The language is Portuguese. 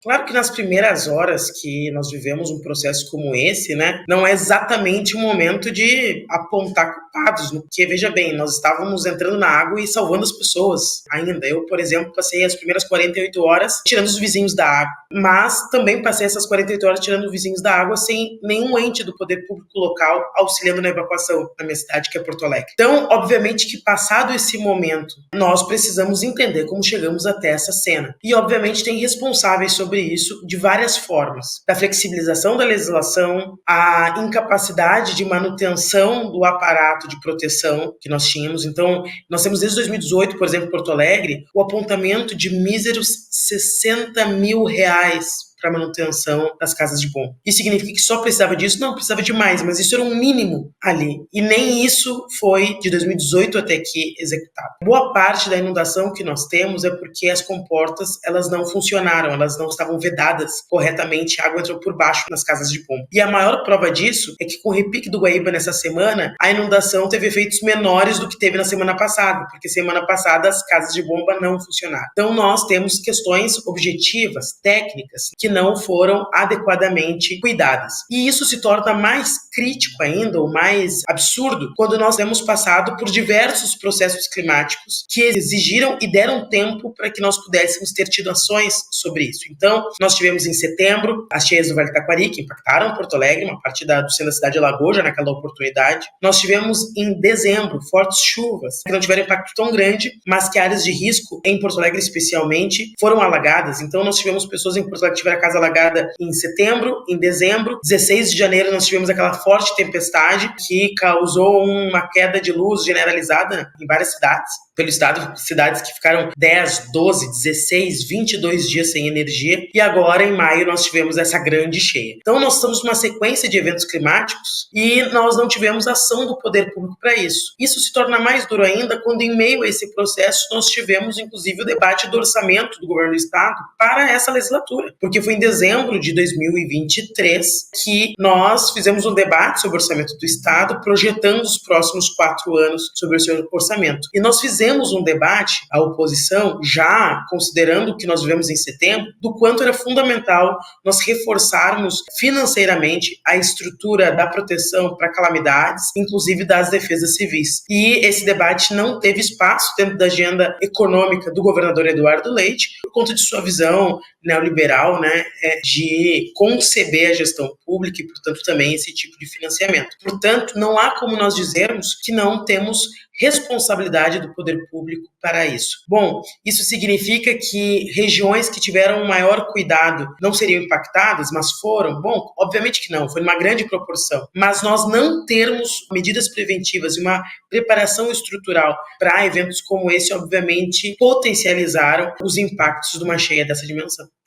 Claro que nas primeiras horas que nós vivemos um processo como esse, né, não é exatamente o momento de apontar culpados, porque veja bem, nós estávamos entrando na água e salvando as pessoas ainda. Eu, por exemplo, passei as primeiras 48 horas tirando os vizinhos da água, mas também passei essas 48 horas tirando os vizinhos da água sem nenhum ente do poder público local auxiliando na evacuação na minha cidade, que é Porto Alegre. Então, obviamente que passado esse momento, nós precisamos entender como chegamos até essa cena. E, obviamente, tem responsáveis sobre isso de várias formas. Da flexibilização da legislação, a incapacidade de manutenção do aparato de proteção que nós tínhamos. Então, nós temos desde 2018, por exemplo, em Porto Alegre, o apontamento de míseros R$60 mil para manutenção das casas de bomba. Isso significa que só precisava disso? Não, precisava de mais, mas isso era um mínimo ali. E nem isso foi de 2018 até aqui executado. Boa parte da inundação que nós temos é porque as comportas elas não funcionaram, elas não estavam vedadas corretamente, a água entrou por baixo nas casas de bomba. E a maior prova disso é que com o repique do Guaíba nessa semana, a inundação teve efeitos menores do que teve na semana passada, porque semana passada as casas de bomba não funcionaram. Então nós temos questões objetivas, técnicas, que não foram adequadamente cuidadas. E isso se torna mais crítico ainda, ou mais absurdo, quando nós temos passado por diversos processos climáticos que exigiram e deram tempo para que nós pudéssemos ter tido ações sobre isso. Então, nós tivemos em setembro as cheias do Vale do Taquari, que impactaram Porto Alegre, uma parte do centro da cidade alagou já naquela oportunidade. Nós tivemos em dezembro fortes chuvas, que não tiveram impacto tão grande, mas que áreas de risco, em Porto Alegre especialmente, foram alagadas. Então, nós tivemos pessoas em Porto Alegre que tiveram a casa alagada em setembro, em dezembro. 16 de janeiro nós tivemos aquela forte tempestade que causou uma queda de luz generalizada em várias cidades pelo estado, cidades que ficaram 10, 12, 16, 22 dias sem energia, e agora em maio nós tivemos essa grande cheia. Então nós estamos numa sequência de eventos climáticos e nós não tivemos ação do poder público para isso. Isso se torna mais duro ainda quando em meio a esse processo nós tivemos inclusive o debate do orçamento do governo do estado para essa legislatura, porque foi em dezembro de 2023 que nós fizemos um debate sobre o orçamento do estado, projetando os próximos 4 anos sobre o seu orçamento. E nós fizemos um debate, a oposição, já considerando o que nós vivemos em setembro, do quanto era fundamental nós reforçarmos financeiramente a estrutura da proteção para calamidades, inclusive das defesas civis. E esse debate não teve espaço dentro da agenda econômica do governador Eduardo Leite, por conta de sua visão neoliberal, né, de conceber a gestão pública e, portanto, também esse tipo de financiamento. Portanto, não há como nós dizermos que não temos responsabilidade do poder público para isso. Bom, isso significa que regiões que tiveram um maior cuidado não seriam impactadas, mas foram? Bom, obviamente que não, foi uma grande proporção. Mas nós não termos medidas preventivas e uma preparação estrutural para eventos como esse, obviamente, potencializaram os impactos de uma cheia dessa dimensão.